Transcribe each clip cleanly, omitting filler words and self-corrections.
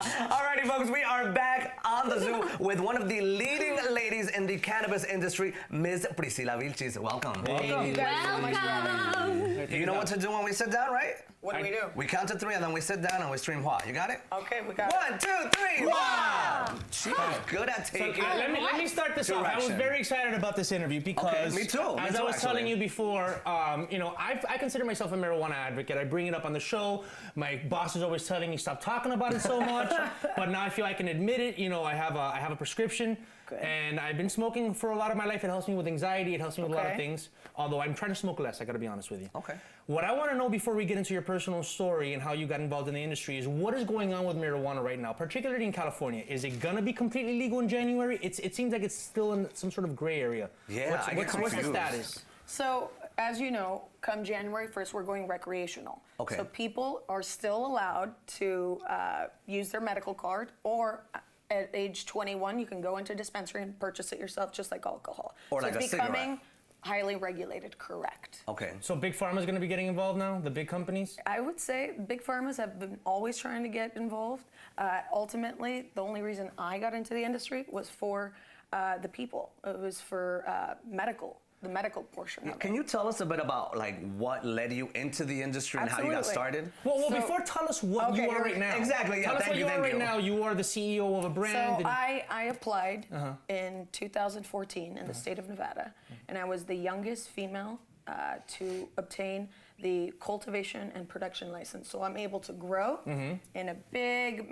Alrighty, folks, we are back on the Zoom with one of the leading ladies in the cannabis industry, Ms. Priscilla Vilchis. Welcome. Welcome. You know what to do when we sit down, right? What do we do? We count to 3 and then we sit down and we stream Hua. You got it? Okay, we got it. 1, 2, 3. Wow! She's good at taking Let me start this off. I was very excited about this interview because, me too. As I was telling you before, I consider myself a marijuana advocate. I bring it up on the show. My boss is always telling me stop talking about it so much, but now I feel I can admit it. You know, I have a prescription. Good. And I've been smoking for a lot of my life. It helps me with anxiety. It helps me with a lot of things. Although I'm trying to smoke less, I got to be honest with you. Okay. What I want to know before we get into your personal story and how you got involved in the industry is what is going on with marijuana right now, particularly in California. Is it going to be completely legal in January? It seems like it's still in some sort of gray area. Yeah, what's the status? So, as you know, come January 1st, we're going recreational. Okay. So people are still allowed to use their medical card, or at age 21, you can go into a dispensary and purchase it yourself, just like alcohol. Or so like it's a cigarette. becoming highly regulated, correct. Okay. So Big Pharma is going to be getting involved now? The big companies? I would say big pharmas have been always trying to get involved. Ultimately, the only reason I got into the industry was for the people. It was for the medical portion of it. Can you tell us a bit about what led you into the industry and how you got started? Well, before tell us what you are right now. Exactly. Tell us what you are right now. You are the CEO of a brand. So I applied in 2014 in the state of Nevada, and I was the youngest female to obtain the cultivation and production license. So I'm able to grow in a big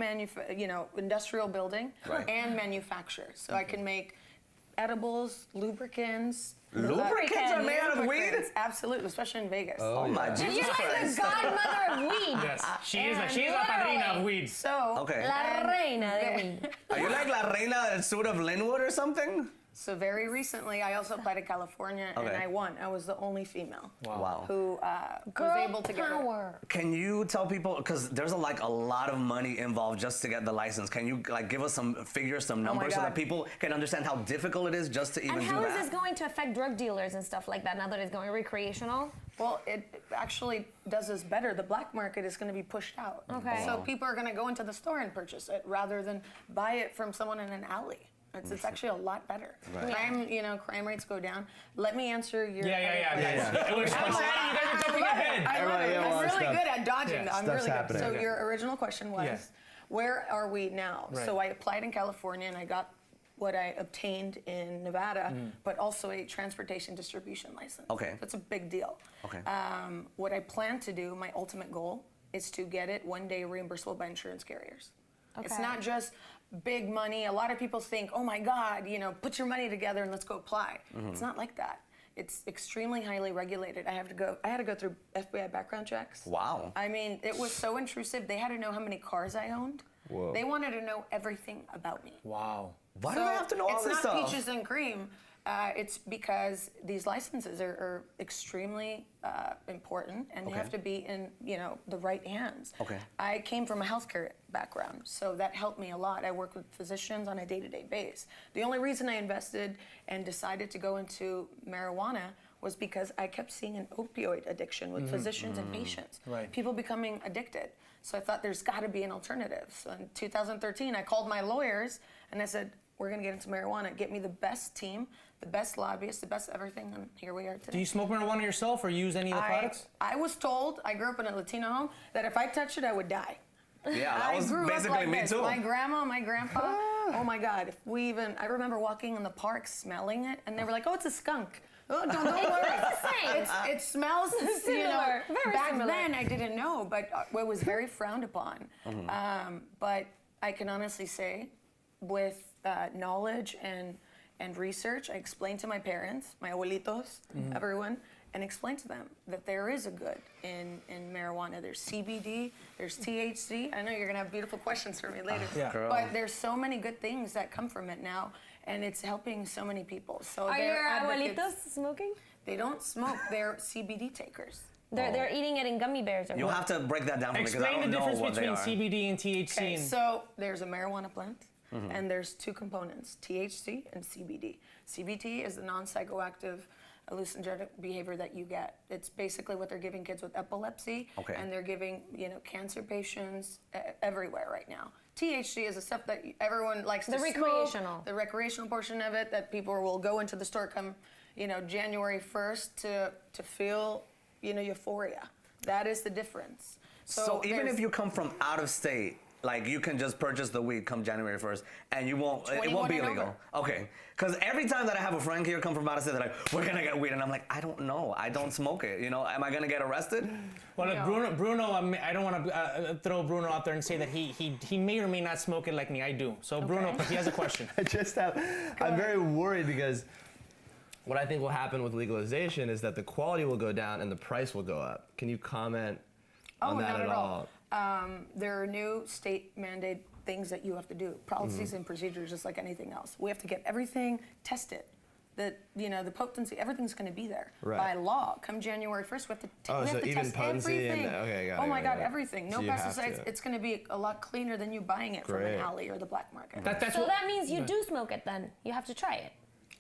industrial building and manufacture. So I can make edibles, lubricants. Lubricants are made out of weed? Absolutely, especially in Vegas. Oh my Jesus You're like the godmother of weed. Yes, she is la padrina of weed. So, La reina de weed. Are you like La Reina Sur of Linwood or something? So very recently, I also applied to California, and I won. I was the only female who was able to get it. Can you tell people, because there's a lot of money involved just to get the license. Can you give us some figures, some numbers, so that people can understand how difficult it is just to even do that? And how is this going to affect drug dealers and stuff like that now that it's going recreational? Well, it actually does us better. The black market is going to be pushed out. Okay. So people are going to go into the store and purchase it rather than buy it from someone in an alley. It's actually a lot better. Right. Crime rates go down. Let me answer your. It was sad you guys are jumping ahead. I'm really good at dodging. Yes. I'm really good. So your original question was, where are we now? Right. So I applied in California and I got what I obtained in Nevada, but also a transportation distribution license. Okay. That's a big deal. Okay. What I plan to do, my ultimate goal, is to get it one day reimbursable by insurance carriers. Okay. It's not just big money. A lot of people think, oh my God, put your money together and let's go apply. It's not like that. It's extremely highly regulated. I had to go through FBI background checks. Wow. I mean, it was so intrusive. They had to know how many cars I owned. Whoa. They wanted to know everything about me. Wow. Why do they have to know all this stuff? It's not peaches and cream. It's because these licenses are extremely important, and they have to be in the right hands. Okay. I came from a healthcare background, so that helped me a lot. I work with physicians on a day-to-day basis. The only reason I invested and decided to go into marijuana was because I kept seeing an opioid addiction with physicians and patients. Right. People becoming addicted. So I thought there's got to be an alternative. So in 2013, I called my lawyers and I said, we're going to get into marijuana. Get me the best team, the best lobbyists, the best everything, and here we are today. Do you smoke marijuana yourself or use any of the products? I was told, I grew up in a Latino home, that if I touched it, I would die. Yeah, that was grew basically up like me this. too. My grandma, my grandpa, oh my God. I remember walking in the park smelling it, and they were like, oh, it's a skunk. Oh, don't worry. It's the same. It smells similar. Very back similar. then I didn't know, but it was very frowned upon. But I can honestly say, with knowledge and research, I explained to my parents, my abuelitos, everyone, and explained to them that there is a good in marijuana. There's CBD, there's THC. I know you're gonna have beautiful questions for me later, but there's so many good things that come from it now, and it's helping so many people. So Are your abuelitos smoking? They don't smoke. They're CBD takers. They're eating it in gummy bears. You'll have to break that down for me because I Explain don't the know difference what they between are. CBD and THC. Okay, so there's a marijuana plant, and there's two components, THC and CBD. CBD is the non-psychoactive hallucinogenic behavior that you get. It's basically what they're giving kids with epilepsy, and they're giving cancer patients everywhere right now. THC is the stuff that everyone likes to The smoke. recreational. The recreational portion of it that people will go into the store come, January 1st to feel, euphoria. That is the difference. So even if you come from out of state, like you can just purchase the weed come January 1st, and it won't be 21 and illegal. Okay, because every time that I have a friend here come from out of state, they're like, "We're gonna get weed," and I'm like, "I don't know. I don't smoke it. Am I gonna get arrested?" Well, look, Bruno, I don't want to throw Bruno out there and say that he may or may not smoke it like me. I do. So Bruno, he has a question. I'm very worried because what I think will happen with legalization is that the quality will go down and the price will go up. Can you comment on that not at all? There are new state mandate things that you have to do, policies and procedures, just like anything else. We have to get everything tested. The potency, everything's going to be there by law. Come January 1st, we have to, test everything. Okay, oh my God, everything. No So you have pesticides. to. It's going to be a lot cleaner than you buying it from an alley or the black market. So that means you do smoke it then. You have to try it.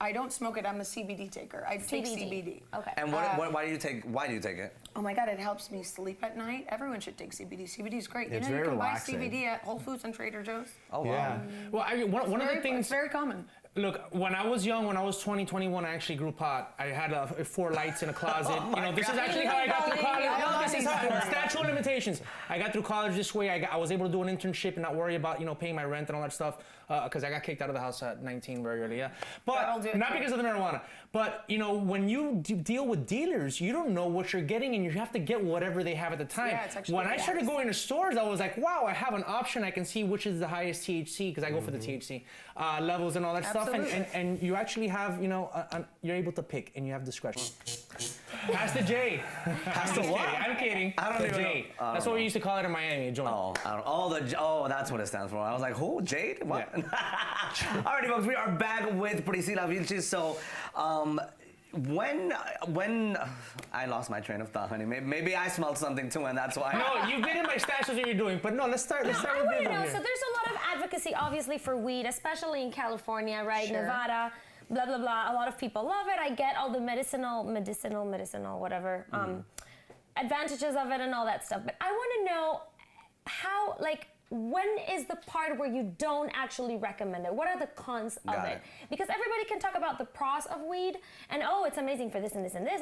I don't smoke it. I'm a CBD taker. I take CBD. Okay. And why do you take it? Oh my God, it helps me sleep at night. Everyone should take CBD. CBD is great. It's you very can relaxing. buy CBD at Whole Foods and Trader Joe's. Oh wow. Yeah. Well, one of the things. It's very common. Look, when I was young, when I was 20, 21, I actually grew pot. I had 4 lights in a closet. This is actually how I got through college. No, this is how statute of limitations. I got through college this way. I was able to do an internship and not worry about paying my rent and all that stuff because I got kicked out of the house at 19 very early. Yeah, but not because of the marijuana. But when you deal with dealers, you don't know what you're getting, and you have to get whatever they have at the time. Yeah, it's actually when I started going to stores, I was like, wow, I have an option. I can see which is the highest THC because I go for the THC levels and all that stuff. And you actually have, you're able to pick and you have discretion. Pass the J. Pass the what? I'm kidding. I don't even J. know. That's what we used to call it in Miami, a joint. That's what it stands for. I was like, who? Jade? What? Yeah. Alrighty, folks, we are back with Priscila Vilches. So, when I lost my train of thought, honey. Maybe I smelled something too, and that's why. No, you've been in my stash. That's what you're doing. But no, let's start. Let's start I with want to Vivo know. here. So there's a lot of advocacy, obviously, for weed, especially in California, right? Sure. Nevada, blah blah blah. A lot of people love it. I get all the medicinal, whatever advantages of it and all that stuff. But I want to know how, when is the part where you don't actually recommend it? What are the cons of it? Because everybody can talk about the pros of weed and it's amazing for this and this and this,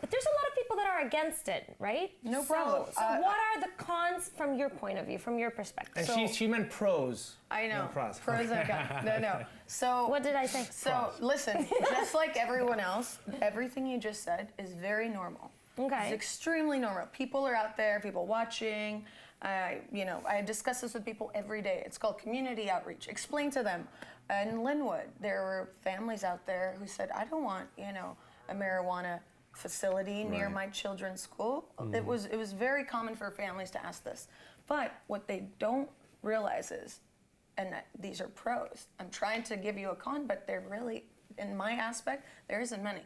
but there's a lot of people that are against it, right? No problem. So what are the cons from your point of view, from your perspective? And she meant pros. I know. not pros. Pros and cons. No. So What did I say? So listen, just like everyone else, everything you just said is very normal. Okay. It's extremely normal. People are out there, people watching. I discuss this with people every day. It's called community outreach. Explain to them. In Linwood, there were families out there who said, I don't want, a marijuana facility near my children's school. It was very common for families to ask this. But what they don't realize is, and these are pros, I'm trying to give you a con, but they're really, in my aspect, there isn't many.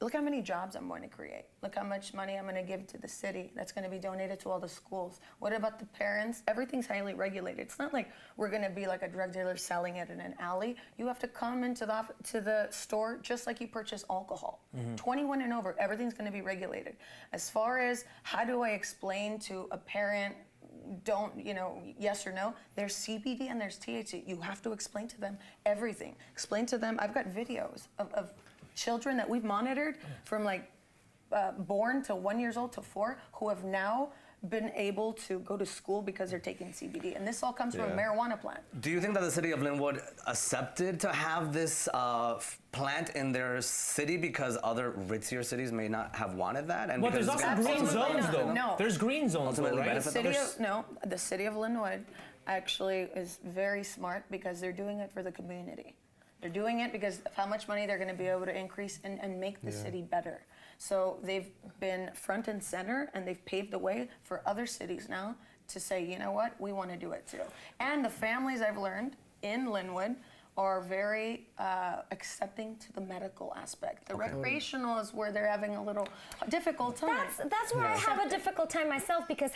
Look how many jobs I'm going to create. Look how much money I'm going to give to the city that's going to be donated to all the schools. What about the parents? Everything's highly regulated. It's not like we're going to be like a drug dealer selling it in an alley. You have to come into the store just like you purchase alcohol. 21 and over, everything's going to be regulated. As far as how do I explain to a parent, yes or no, there's CBD and there's THC. You have to explain to them everything. Explain to them, I've got videos of children that we've monitored from born to 1 year old to 4 who have now been able to go to school because they're taking CBD. And this all comes from a marijuana plant. Do you think that the city of Linwood accepted to have this plant in their city because other ritzier cities may not have wanted that? And But there's because also green Absolutely zones, not. though. No. There's green zones, though, Ultimately right? benefit The city of Linwood actually is very smart because they're doing it for the community. They're doing it because of how much money they're going to be able to increase and make the city better. So they've been front and center, and they've paved the way for other cities now to say, you know what, we want to do it too. And the families I've learned in Linwood are very accepting to the medical aspect. The recreational is where they're having a little difficult time. That's where I have a difficult time myself, because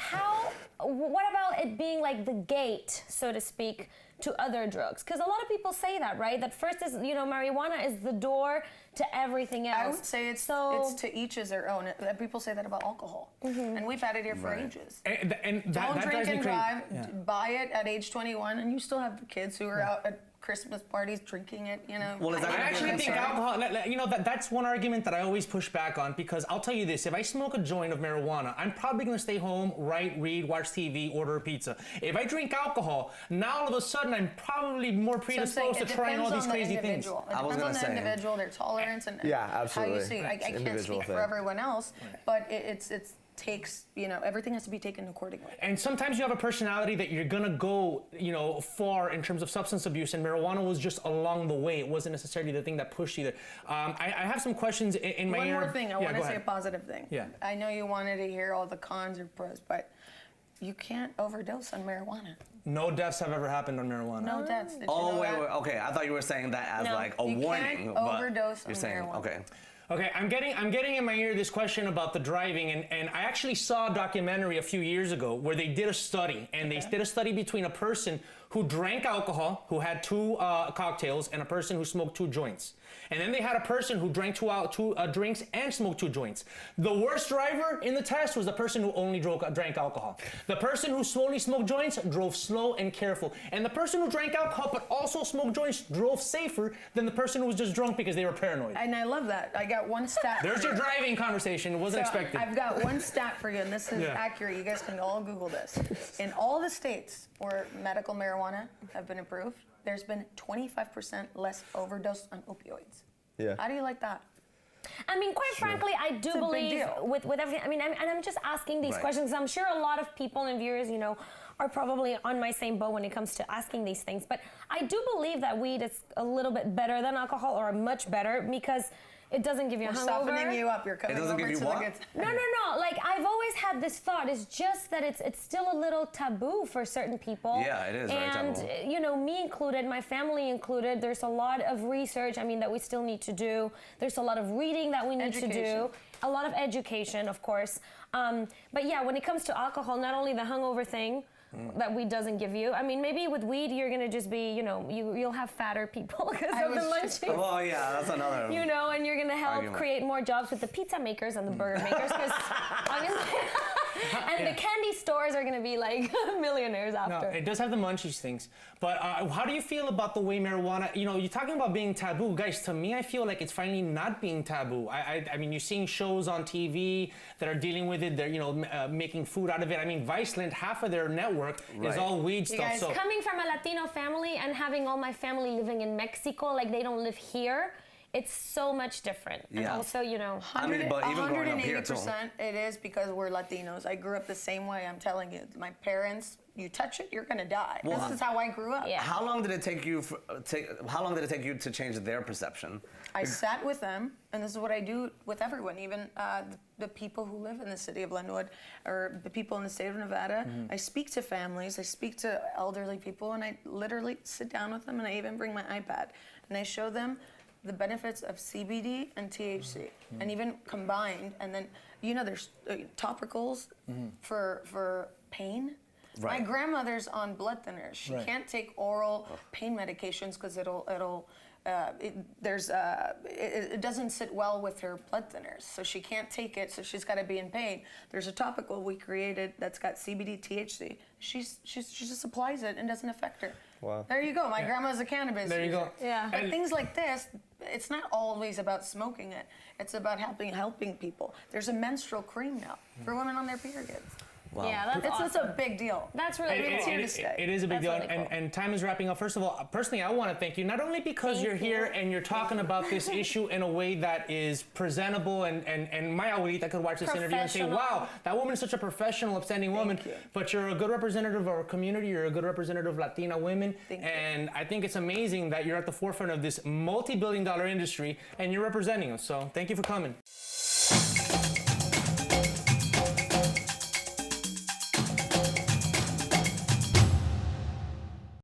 what about it being like the gate, so to speak, to other drugs? Because a lot of people say that, right? That first is, marijuana is the door to everything else. I would say it's to each is their own. People say that about alcohol, and we've had it here for ages. And Don't that drink drives me and crazy. drive. Yeah. Buy it at age 21, and you still have the kids who are out at Christmas parties drinking it. Well, is that I gonna be actually a think concern? alcohol, that's one argument that I always push back on, because I'll tell you this, if I smoke a joint of marijuana, I'm probably gonna stay home, write, read, watch TV, order a pizza. If I drink alcohol, now all of a sudden I'm probably more predisposed to trying all these crazy things. It I was depends on gonna the say. individual, their tolerance, and Yeah, how absolutely. you see it. I can't Individual speak for thing. everyone else, but it takes, everything has to be taken accordingly. And sometimes you have a personality that you're gonna go, far in terms of substance abuse, and marijuana was just along the way. It wasn't necessarily the thing that pushed you there. I have some questions in my One ear. more thing, I Yeah, want go to say a ahead. positive thing. Yeah. I know you wanted to hear all the cons or pros, but you can't overdose on marijuana. No deaths have ever happened on marijuana. No deaths. Did you Oh, know wait, that? okay. I thought you were saying that as No, like a you can't warning. but overdose you're on saying, marijuana. okay. Okay, I'm getting in my ear this question about the driving, and I actually saw a documentary a few years ago where they did a study, and they did a study between a person who drank alcohol, who had 2 cocktails, and a person who smoked 2 joints. And then they had a person who drank 2 drinks and smoked 2 joints. The worst driver in the test was the person who only drank alcohol. The person who slowly smoked joints drove slow and careful. And the person who drank alcohol but also smoked joints drove safer than the person who was just drunk because they were paranoid. And I love that. I got one stat. There's for your you. driving conversation. It wasn't So expected. I've got one stat for you, and this is Yeah. accurate. You guys can all Google this. In all the states where medical marijuana have been approved, there's been 25% less overdose on opioids. Yeah. How do you like that? I mean, quite frankly, I do It's a big believe deal. with everything. I mean, I'm just asking these Right. questions. I'm sure a lot of people and viewers, are probably on my same boat when it comes to asking these things. But I do believe that weed is a little bit better than alcohol, or much better, because it doesn't give you a We're hangover. softening you up. You're coming doesn't over give you to what? the good No. Like, I've always had this thought. It's just that it's still a little taboo for certain people. Yeah, it is very And, taboo. me included, my family included, there's a lot of research, that we still need to do. There's a lot of reading that we need to do. Education. A lot of education, of course. But yeah, when it comes to alcohol, not only the hungover thing, that weed doesn't give you. I mean, maybe with weed, you're gonna just be, you'll have fatter people because I of the was just- munchies. Well, yeah, that's another. And you're gonna help Argument. create more jobs with the pizza makers and the burger makers, because and the candy stores are gonna be like millionaires No, after. it does have the munchies things. But how do you feel about the way marijuana, you're talking about being taboo. Guys, to me, I feel like it's finally not being taboo. I mean, you're seeing shows on TV that are dealing with it. They're, making food out of it. I mean, Viceland, half of their network is Right. all weed stuff. guys So Coming from a Latino family and having all my family living in Mexico, like they don't live here, it's so much different. And Yeah. also, I mean, but even growing up here, too. 180% it is because we're Latinos. I grew up the same way. I'm telling you, my parents, you touch it, you're gonna die. Well, this is how I grew up. Yeah. How long did it take you? How long did it take you to change their perception? I sat with them, and this is what I do with everyone, even the people who live in the city of Glenwood or the people in the state of Nevada. I speak to families, I speak to elderly people, and I literally sit down with them, and I even bring my iPad, and I show them the benefits of CBD and THC, and even combined, and then, there's topicals for pain. Right. My grandmother's on blood thinners. She Right. can't take oral pain medications because it doesn't sit well with her blood thinners, so she can't take it. So she's got to be in pain. There's a topical we created that's got CBD, THC. She just applies it and doesn't affect her. Wow. There you go. My grandma's a cannabis There you user. go. Yeah. But And- things like this, it's not always about smoking it. It's about helping people. There's a menstrual cream now for women on their periods. Wow. Yeah, that's It's awesome. a big deal. That's really It- cool. It's here to stay. it is a big That's deal, really cool. and time is wrapping up. First of all, personally, I want to thank you, not only because Thank you're here you. and you're talking about this issue in a way that is presentable, and my abuelita could watch this interview and say, Professional. wow, that woman is such a professional, upstanding woman, you. but you're a good representative of our community, you're a good representative of Latina women, Thank you. and I think it's amazing that you're at the forefront of this multi-billion-dollar industry, and you're representing us, so thank you for coming.